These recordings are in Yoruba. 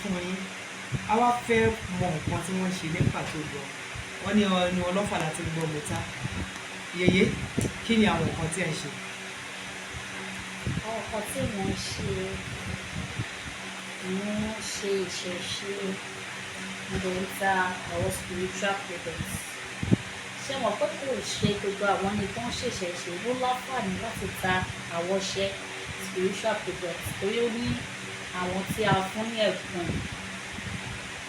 fún yín a wá fẹ́ mọ nǹkan tí wọ́n ṣe ní pàtó gan wọ́n ní ẹnu ọlọ́fà láti gbọ́ mọ́tá yèyé kí ni àwọn nǹkan tí ẹ ń ṣe. àwọn nǹkan tí mò ń ṣe ìṣẹ̀ṣe mo ń ta àwọn spiritual products ṣé mo pé kò ṣe gbogbo àwọn ní tó ń ṣèṣẹ̀ṣe ló láǹfààní láti ta àwọn ṣẹ́ spiritual products torí ó ní àwọn tí a fún ní ẹ̀bùn.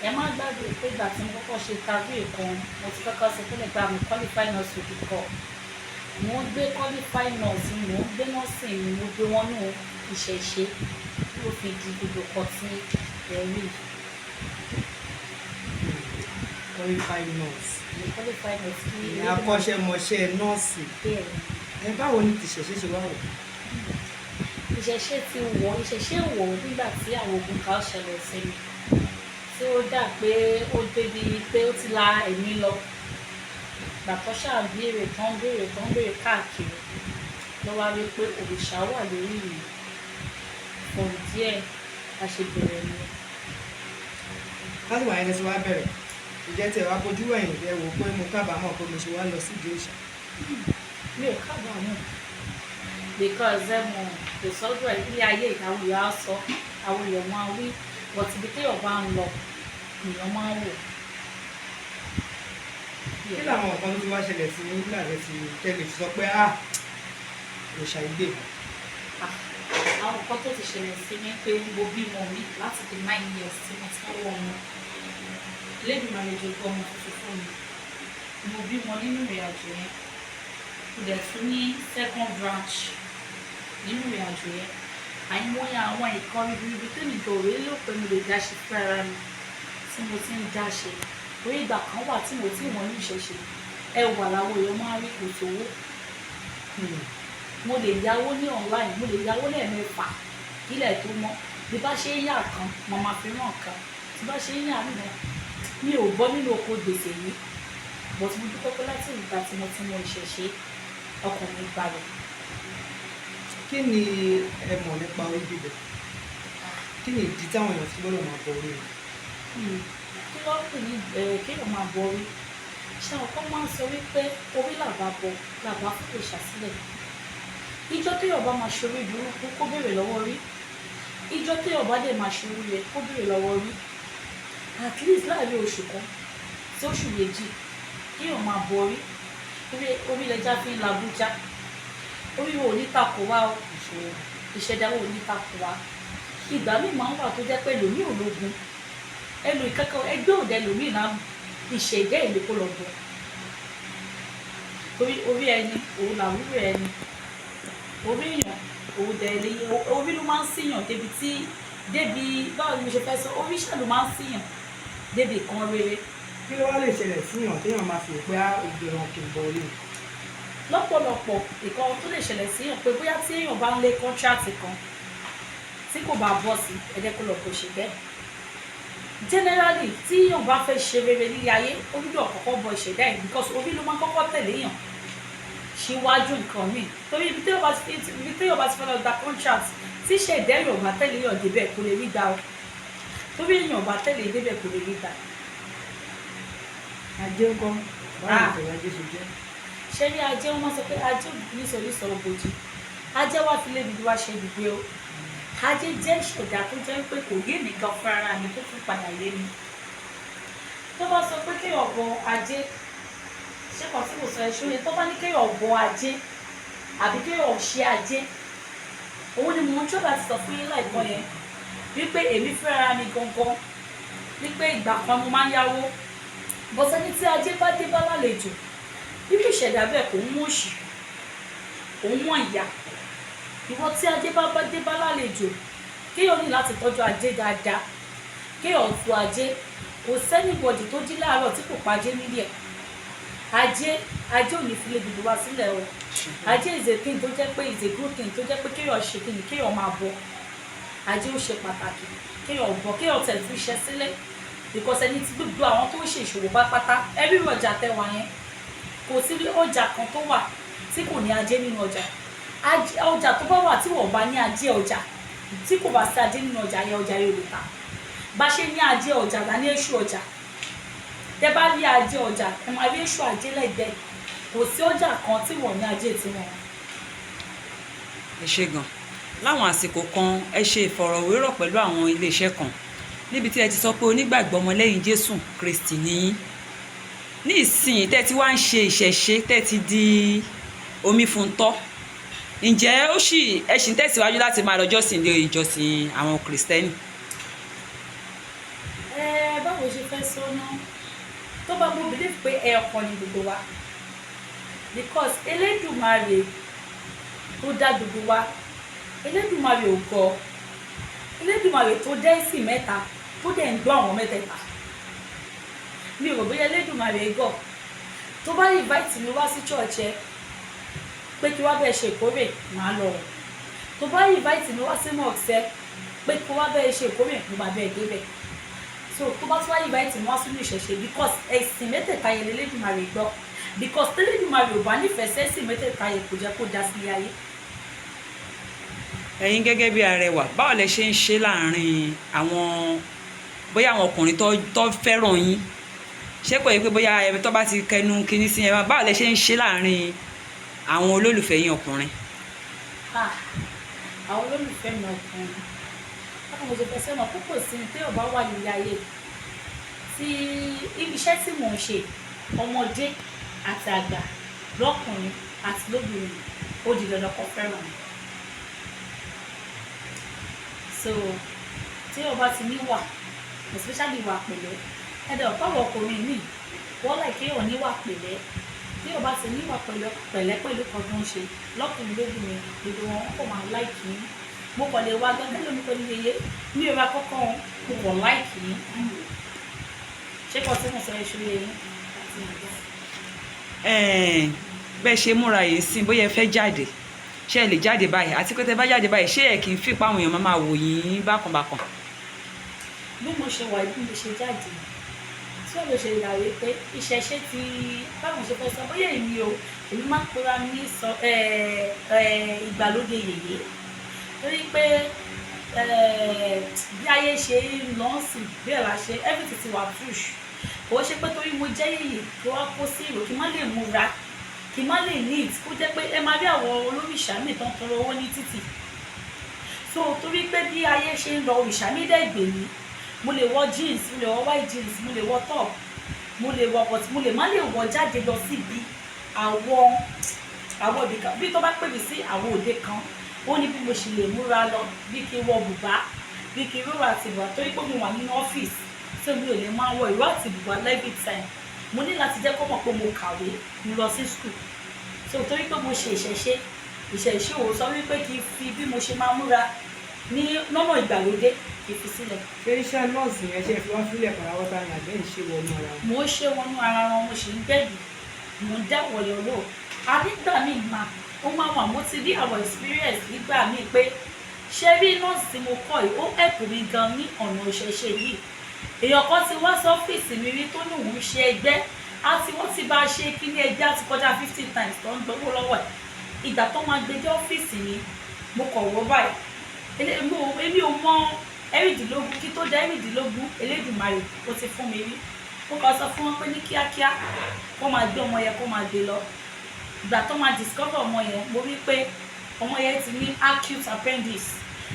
Ẹ má gbàgbé pé ìgbà tí mo kọ́kọ́ ṣe interview kan mo ti kọ́kọ́ sọ pé nípa mi qualify nurse with the call mo ń gbé qualify nurse mo ń gbé nursing mi mo gbé wọn nù ìṣẹ̀ṣe ló fi di gbogbo kan tí ẹ rí. qualify nurse. qualify nurse kí ìyẹn akọ́ṣẹ́mọṣẹ́ nọ́ọ̀sì. ẹ báwo ni ti ṣẹ̀ṣẹ̀ ṣe wá wọ̀. ìṣẹ̀ṣe ti wọ̀ ìṣẹ̀ṣe wọ̀ nígbà tí àwọn ogun kan ṣẹlẹ̀ sí mi tí ó dà pé ó débi pé ó ti la ẹ̀mí lọ gbàtọ́ ṣáà béèrè tán béèrè káàkiri ló wá rí pé òrìṣà wà lórí mi fún díẹ̀ a ṣe bẹ̀rẹ̀ ni. láti wà yẹn lẹ́sìn wá bẹ̀rẹ̀ ìjẹ́ tí ẹ wá bójú ẹ̀yìn rẹ wò pé mo kábàámọ̀ pé mo ṣe wá lọ sídìí òòṣà. mi ò kábàámọ̀ because kò sọ́dọ̀ ilé ayé ìdáwó ìyá sọ àwọn èèyàn máa wí but ibi téèyàn bá ń lọ èèyàn máa ń wò. kí làwọn nǹkan tó ti wá ṣẹlẹ̀ sí nígbà rẹ ti tẹ́lẹ̀ sọ pé òòṣà ìgbè. àwọn nǹkan tó ti ṣẹlẹ̀ sí mi pé mo bímọ mi láti di 9 years tí mo ti wọ ọmọ lẹ́nu àlejò gbọ́ ọmọ tuntun fún mi mo bímọ nínú ìrìn àjò yẹn mo dẹ̀ tún ní second branch nínú ìrìn àjò yẹn àìmọye àwọn ìkan ribiribi tó ní ìdòwé ló pé mo lè dá ṣe fún ara mi tí mo ti ń dá ṣe orí ìgbà kan wà tí mo ti wọ́n ní ìṣẹ̀ṣe ẹ wà láwọn èèyàn máa rí kò sówó mo lè yáwó ní online mo lè yáwó lẹ́ẹ̀mẹ́fà kílẹ̀ tó mọ́ bí bá ṣe ń yà kan mo máa fi ràn kan tí bá ṣe ń yà nìyẹn mi ò bọ́ nínú oko gbèsè yìí bó ti mo dúpẹ́ pé láti ìgbà tí mo ti mọ ìṣẹ̀ṣe ọkàn mi balẹ̀. kí ni ẹ mọ̀ nípa orí bíbẹ̀ kí ni ìdí táwọn èèyàn fi gbọ́dọ̀ máa bọ orí rẹ̀. kí ló pè ní kéèyàn máa bọ orí ṣé ọkọ máa ń sọ wípé orí làbá bọ làbá fún ìṣàsílẹ̀ ìjọ téèyàn bá máa ṣorí burúkú kó béèrè lọ́wọ́ rí ìjọ téèyàn bá dẹ̀ máa ṣorí rẹ̀ kó béèrè lọ́wọ́ rí at least láàrin oṣù kan sí oṣù méjì kéèyàn máa bọ orí lẹja fi ń labújá orí wo ò ní takò wá o ìṣẹ̀dá wo ò ní takò wá ìgbà míì máa ń wà tó jẹ́ pé lòmí ò lógun ẹlò ìkẹ́kọ̀ọ́ ẹgbẹ́ òde lòmí náà ìṣẹ̀dá ìlú kó lọ bọ̀ torí orí ẹni òun làwúrò ẹni orí èèyàn òun dẹ̀ lè orí ló máa ń síyàn débi báwo ni mo ṣe fẹ́ sọ orí ṣáà ló máa ń síyàn débi kan rere. kí ló wá lè ṣẹlẹ̀ síyàn téèyàn máa fi pé ìgbìmọ̀ kì í bọ orí rẹ̀. lọ́pọ̀lọpọ̀ nǹkan tó lè ṣẹlẹ̀ síyàn pé bóyá tí èèyàn bá ń lé kọ́ńtíráàtì kan tí kò bá bọ́ sí ẹ jẹ́ kó lọ kó ṣe bẹ́ẹ̀. generally tí èèyàn bá fẹ́ ṣe rere nílé ayé ó gbọ́dọ̀ kọ́kọ́ bọ ìṣẹ̀dá ẹ̀ because orí ló máa ń kọ́kọ́ tẹ̀lé èèyàn síwájú nǹkan míì torí ibi téèyàn bá ti fẹ́ lọ gba contract tí ìṣẹ̀dá èèyàn bá tẹ̀lé èèyàn débẹ̀ kò lè rí gbà o torí èèyàn bá tẹ̀lé débẹ̀ kò lè rí gbà. ajé ńkọ́ báwo ni ajé ṣe jẹ́. ṣé ní ajé wọn sọ pé ajé nítorí sọ̀rọ̀ bòjì ajé wá fi lébi wá ṣe ibùgbé o ajé jẹ́ ìṣẹ̀dá tó jẹ́ pé kò yé nìkan fún ara mi tó tún padà yé mi tó bá sọ pé kéèyàn bọ ajé ṣé kàn sí kò sọ ẹṣú ni tó bá ní kéèyàn bọ ajé àbí kéèyàn ṣe ajé òun ni mò ń tó láti sọ fún yín láìpẹ́ yẹn wípé èmi fún ara mi gangan wípé ìgbà kan mo máa ń yáwó bọ́sẹ́ni tí ajé bá dé bá lálejò irú ìṣẹ̀dá bẹ́ẹ̀ kò ń mú òṣì kò ń mú ìyà ìwọ tí ajé bá dé bá lálejò kéèyàn ní láti tọ́jú ajé dáadáa kéèyàn tu ajé kò sẹ́nìbọ̀dì tó jí láàárọ̀ tí kò pàjé nílé ẹ̀ ajé ò ní fi lè dìbò wá sílẹ̀ o ajé is a thing tó jẹ́ pé is a good thing tó jẹ́ pé kéèyàn ṣe kí ni kéèyàn máa bọ ajé ó ṣe pàtàkì kéèyàn bọ kéèyàn tẹ̀ fi iṣẹ́ sílẹ̀ because ẹni tí gbogbo àwọn tó ń ṣe ìṣòwò pátá ẹbí ọjà tẹwàá yẹn kò sí ọjà kan tó wà tí kò ní ajé nínú ọjà ọjà tó bá wà tí wọ́n bá ní ajé ọjà tí kò bá sí ajé nínú ọjà yẹn ọjà yóò lè ta bá ṣe ní ajé ọjà là ní èṣù ọjà. Tẹ́ bá rí ajé ọjà ẹ máa rí èṣù ajé lẹ́gbẹ̀ẹ́. Kò sí ọjà kan tí wọ́n ní ajé tiwọn. ẹ ṣé gan. Láwọn àsìkò kan ẹ ṣe ìfọ̀rọ̀wérọ̀ pẹ̀lú àwọn iléeṣẹ́ kan níbi tí ẹ ti sọ pé onígbàgbọ́ ọmọlẹ́yìn Jésù Kristi ni yín. Ní ìsìn tẹ́ ti wá ń ṣe ìṣẹ̀ṣe tẹ́ ti di omi fún tọ́, ǹjẹ́ ẹ ṣì ń tẹ̀síwájú láti máa lọ jọ́sìn ilé ìjọsìn àwọn Kristẹni? Báwo ṣe fẹ́ sọ náà tó bá mo believe pé ẹ̀ẹ̀kan ni gbogbo wa, because Elédùmarè tó dá gbogbo wa, Elédùmarè ò gọ̀, Elédùmarè tó dá ìsìn mẹ́ta tó dẹ̀ ń gbọ́ àwọn mẹ́tẹ̀ẹ̀ta. Mi ò rò bóyá Elédùmarè gọ̀ tó bá invite mi wá sí church ẹ pé kí wá bẹ́ẹ̀ ṣe ìkórè màá lọ, tó bá invite mi wá sí mosque pé kí wá bẹ́ẹ̀ ṣe ìkórè mo bá bẹ́ẹ̀ débẹ̀. So tó bá tún wá invite mi wá sínú ìṣẹ̀ṣe because ẹ̀sìn mẹ́tẹ̀ẹ̀ta yẹn Elédùmarè gbọ́, because Elédùmarè ò bá nífẹ̀ẹ́ sẹ́sìn mẹ́tẹ̀ẹ̀ta yẹn kò jẹ́ kó dá sílé ayé. Ẹ̀yin gẹ́gẹ́ bí arẹwà, báwo lẹ ṣe ń ṣe láàrin àwọn bóyá àwọn ọkùnrin tó fẹ́ràn yín? Ṣé kò yẹ pé bóyá ẹ tó bá ti kẹnu kinní sí ẹ báwo lẹ ṣe ń ṣe láàrin àwọn olólùfẹ́ yín ọkùnrin? Àwọn olólùfẹ́ mi ọkùnrin báwo mo ṣe fẹ́ sẹ́wọ̀n púpọ̀ sí ní tí ọba wà nílé ayé tí ibi iṣẹ́ tí mò ń ṣe ọmọdé àti àgbà lọ́kùnrin àti lóbìnrin ó di dandan kó fẹ́ràn mi. So tí ọba ti níwà especially ìwà pẹ̀lẹ́ ẹ̀dẹ̀ ọ̀pọ̀lọpọ̀ ọkùnrin mi wọ́n láì kéèyàn níwà pẹ̀lẹ́, tí ọba ti níwà pẹ̀lẹ́ pẹ̀lú kan tó ń ṣe lọ́kùnrin lóbìnrin gbogbo wọn kò máa láìkì í. Mo kàn lè wá gẹ́gẹ́ lómi pẹ̀lú iye ní ìrora kọ́kọ́ mo kàn láìkì í. Ṣé kò tí mo sọ èṣù yẹn àti ìgbà? Bẹ́ẹ̀ ṣe múra yìí sí bóyá ẹ fẹ́ jáde, ṣé ẹ lè jáde báyìí? Àti pé tẹ́ bá jáde báyìí ṣé ẹ kì í fìpá àwọn èèyàn máa wò yín bákan bákan? Bí mo ṣe wà bí mo ṣe jáde tí wọ́n lè ṣe ìdàwé pé ìṣẹ̀ṣe ti báwo ṣe fẹ́ sọ bóyá èmi máa ń pera ní ìgbàlódé yèyé torí pé bí ayé ṣe ń lọ sí bẹ́ẹ̀ la ṣe everything ti wà push. Kò ṣe pé torí mo jẹ́ yèyé kí wọ́n kó sí ìrò kí n má lè múra kí n má lè neat kó jẹ́ pé ẹ máa rí àwọn olóríṣà mi tán tọrọ owó ní títì. So torí pé bí ayé ṣe ń lọ òrìṣà mi dẹ́ gbè mí, mo lè wọ jeans, mo lè wọ white jeans, mo lè wọ top, mo lè wọ but mo lè má lè wọ jáde lọ síbi àwọn ibìkan bí tó bá pè mí sí àwọn òde kan ó ní bí mo ṣe lè múra lọ bí kí n wọ bùbá bí kí n rúra àti bùbá torí pé mo wà nínú ọ́fíìsì tí mi ò lè máa wọ ìró àti bùbá every time. Mo ní láti jẹ́ kó mọ̀ pé mo kàwé mo lọ sí school. So torí pé mo ṣe ìṣẹ̀ṣe ò sọ wípé kí n fi bí mo ṣe máa múra ní lọ́nà ìgbàlódé kì í fi sílẹ̀. Ṣé iṣẹ́ nọ́ọ̀sì yẹn ṣe fi wá sílẹ̀ pàrọ̀wọ́tà ní àgbẹ̀ ìṣe wọnú ara wọn? Mo ṣe wọnú ara wọn, mo sì ń gbẹ̀bí, mo ń dáwọ̀ yọ̀lọ́. Nígbà míì ó máa wà mo ti rí àwọn experience nígbà míì pé ṣé rí nọ́ọ̀sì tí mo kọ́ yìí ó help mi gan ní ọ̀nà ìṣẹ̀ṣe yìí. Èèyàn kan ti wá sí ọ́fíìsì mi rí tó ní òun ṣe ẹgbẹ́ wọ́n ti bá a ṣe kíní ẹgbẹ́ àti kọjá 50 times tó ń gbowó lọ́wọ́ ẹ̀. Ìgbà tó máa gbé dé ọ́fíìsì mi mo kọ̀ wọ́ báyìí. Èmi ò mọ ẹ̀rìndínlógún kí tó dá ẹ̀rìndínlógún Elédùmarè ó ti fún mi rí. Mo kàn sọ fún wọn pé ní kíákíá kó máa gbé ọmọ yẹn kó máa gbé lọ. Ìgbà tó máa discover ọmọ yẹn mo rí pé ọmọ yẹn ti ní acute appendix.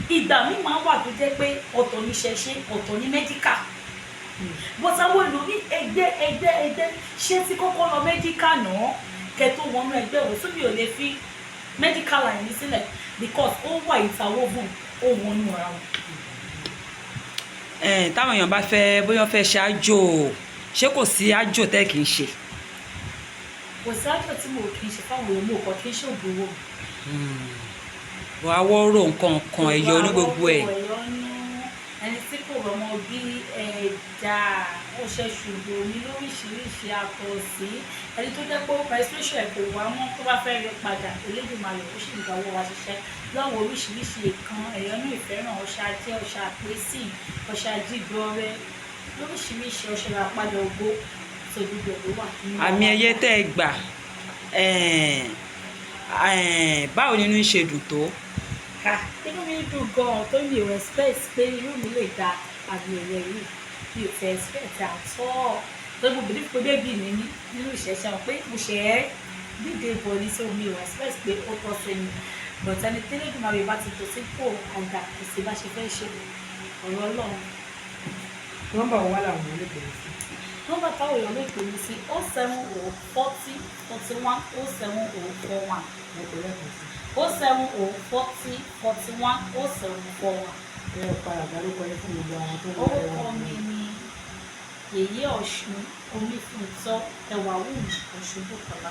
Ìgbà mi máa wà tó jẹ́ pé ọ̀tọ̀ ní ṣẹ̀ṣe ọ̀tọ̀ ní medical. Bọ́sáwọ́ ìlú ní ẹgbẹ́ ṣé tí kọ́kọ́ lọ medical náà kẹ tó wọnú ẹgbẹ́ òun sóbì ò lè fi medical line ní sílẹ̀ because ó wà ìtawọ́gùn ó wọnú ara wọn. Táwọn èèyàn bá fẹ́ bóyá fẹ́ ṣe àjò ṣé kò sí àjò tẹ́ kì í ṣe? Kò sí àjò tí mo kì í ṣe fáwọn èèyàn mo kàn kì í ṣe ògbówó. Wọ́n á wọ́rọ̀ nǹkan ẹ̀yọ ní gbogbo ẹ̀. Ẹni tí kò rọmọ bí ẹja ọṣẹ ṣùgbọ́n ní lóríṣiríṣi àtọ̀sí ẹni tó jẹ́ pé menstruation ẹ̀ kò wá mọ́ tó bá fẹ́ rí padà Elédùmarè ó sì ń gbà wọ́n wá ṣiṣẹ́ lọ́wọ́ oríṣiríṣi ìkan ẹ̀yọ́nú ìfẹ́ràn ọṣẹ ajé ọṣẹ àpèsì ọṣẹ ajígbọ́rẹ́ lóríṣiríṣi ọṣẹ àpadà ògbó tó gbogbo ló wà. Àmì ẹ̀yẹ tẹ́ ẹ gbà báwo nínú ṣe dùn tó? Inú mi dùn gan-an tó mi respect pé irú mi lè da àmì ẹ̀yẹ yìí bí o fẹ́ expect àtọ́ torí mo believe pé bébì ní nínú ìṣẹ̀ṣẹ̀ wọn pé mo ṣe é dídé bọ̀ ní sí omi ò expect pé ó tọ́ sí mi but ẹni tẹ́lẹ̀ dùn máa bèbá ti tò sí pò àgbà kò sí bá ṣe fẹ́ ṣe ọ̀rọ̀ ọlọ́run. nọ́mbà wo wá làwọn olè bẹ̀rẹ̀ sí. nọ́mbà táwọn èèyàn lè pè mí sí 07040 41 07041 mo kò lẹ́kọ̀ọ́ sí. 07040 41 0741. ẹ padà dárúkọ yín fún gbogbo àwọn tó ń bá ẹ wá. orúkọ mi ni Yèyé Ọ̀ṣun Omífúntọ́ Ẹwàwùmí Ọ̀ṣunbùkọ́lá.